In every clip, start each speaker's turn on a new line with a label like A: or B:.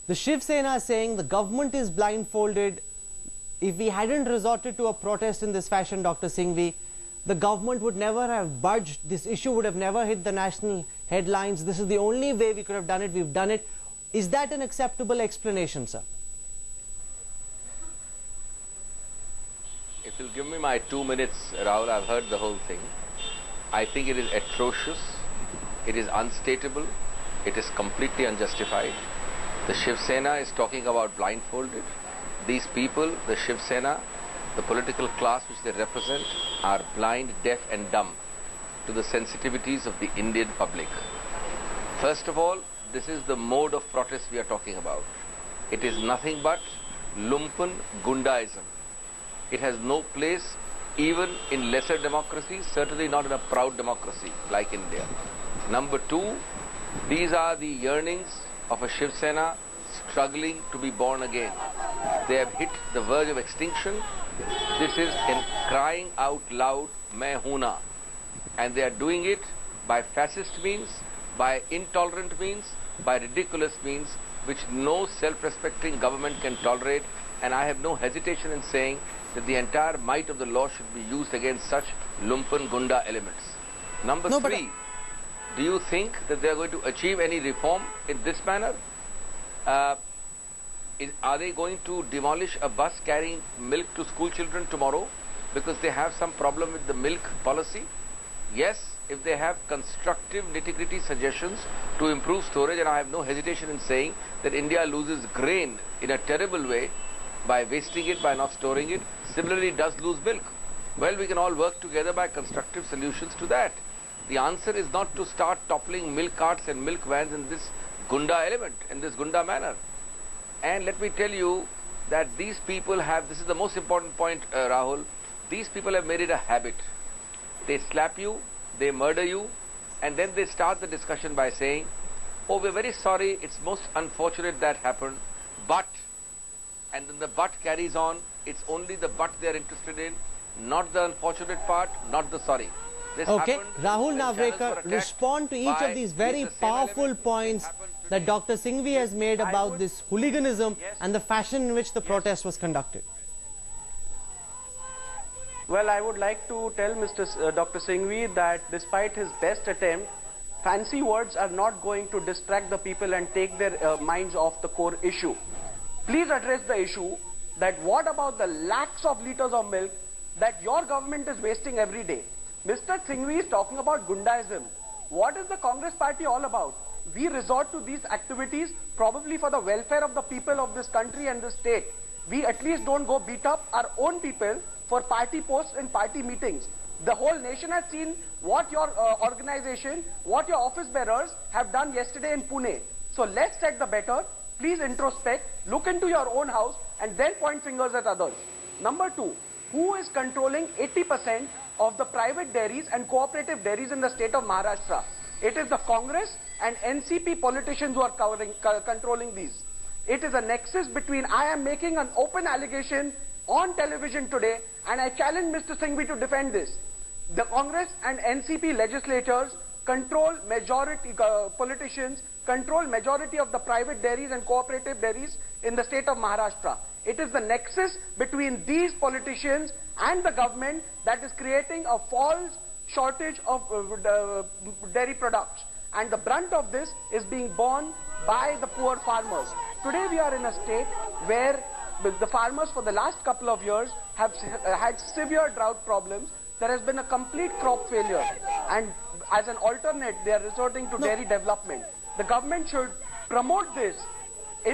A: The Shiv Sena is saying the government is blindfolded. If we hadn't resorted to a protest in this fashion, Dr. Singhvi, the government would never have budged. This issue would have never hit the national headlines. This is the only way we could have done it. We've done it. Is that an acceptable explanation, sir?
B: If you'll give me my 2 minutes, Rahul, I've heard the whole thing. I think it is atrocious. It is unstatable. It is completely unjustified. The Shiv Sena is talking about blindfolded. These people, the Shiv Sena, the political class which they represent, are blind, deaf and dumb to the sensitivities of the Indian public. First of all, this is the mode of protest we are talking about. It is nothing but lumpen gundaism. It has no place even in lesser democracies, certainly not in a proud democracy like India. Number two, these are the yearnings of a Shiv Sena struggling to be born again. They have hit the verge of extinction. This is in crying out loud, main hoon na. And they are doing it by fascist means, by intolerant means, by ridiculous means, which no self-respecting government can tolerate. And I have no hesitation in saying that the entire might of the law should be used against such lumpen gunda elements. Number three, do you think that they are going to achieve any reform in this manner? Are they going to demolish a bus carrying milk to school children tomorrow because they have some problem with the milk policy? Yes, if they have constructive nitty-gritty suggestions to improve storage, and I have no hesitation in saying that India loses grain in a terrible way by wasting it, by not storing it. Similarly, it does lose milk. Well, we can all work together by constructive solutions to that. The answer is not to start toppling milk carts and milk vans in this gunda element, in this gunda manner. And let me tell you that these people have, this is the most important point, Rahul, these people have made it a habit. They slap you, they murder you, and then they start the discussion by saying, oh, we're very sorry, it's most unfortunate that happened, but, and then the but carries on, it's only the but they're interested in, not the unfortunate part, not the sorry.
A: Okay, Rahul Navrekar, respond to each of these very powerful points that Dr. Singhvi has made about this hooliganism and the fashion in which the protest was conducted.
C: Well, I would like to tell Dr. Singhvi that despite his best attempt, fancy words are not going to distract the people and take their minds off the core issue. Please address the issue that what about the lakhs of liters of milk that your government is wasting every day? Mr. Singhvi is talking about gundaism. What is the Congress party all about? We resort to these activities probably for the welfare of the people of this country and this state. We at least don't go beat up our own people for party posts and party meetings. The whole nation has seen what your organization, what your office bearers have done yesterday in Pune. So let's set the better. Please introspect, look into your own house and then point fingers at others. Number two, who is controlling 80% of the private dairies and cooperative dairies in the state of Maharashtra? It is the Congress and NCP politicians who are controlling these. It is a nexus between, I am making an open allegation on television today and I challenge Mr. Singhvi to defend this. The Congress and NCP legislators control majority, politicians control majority of the private dairies and cooperative dairies in the state of Maharashtra. It is the nexus between these politicians and the government that is creating a false shortage of dairy products. And the brunt of this is being borne by the poor farmers. Today we are in a state where the farmers for the last couple of years have had severe drought problems. There has been a complete crop failure. And as an alternate, they are resorting to dairy development. The government should promote this.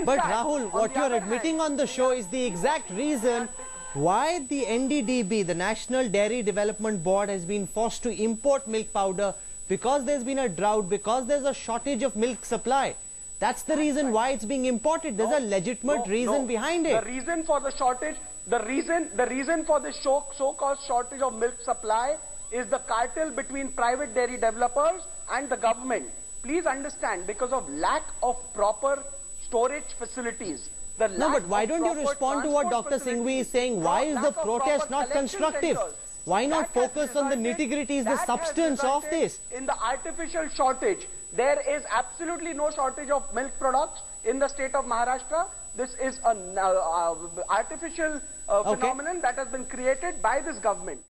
A: But Rahul, what you're admitting on the show is the exact reason why the NDDB, the National Dairy Development Board, has been forced to import milk powder because there's been a drought, because there's a shortage of milk supply. That's the reason why it's being imported. There's a legitimate reason behind it.
C: The reason for the shortage, the reason for the so-called shortage of milk supply is the cartel between private dairy developers and the government. Please understand, because of lack of proper storage facilities.
A: No, but why don't you respond to what Dr. Singhvi is saying? Why is the protest not constructive? Why not focus on the nitty-gritties, the substance of this?
C: In the artificial shortage, there is absolutely no shortage of milk products in the state of Maharashtra. This is an artificial phenomenon that has been created by this government.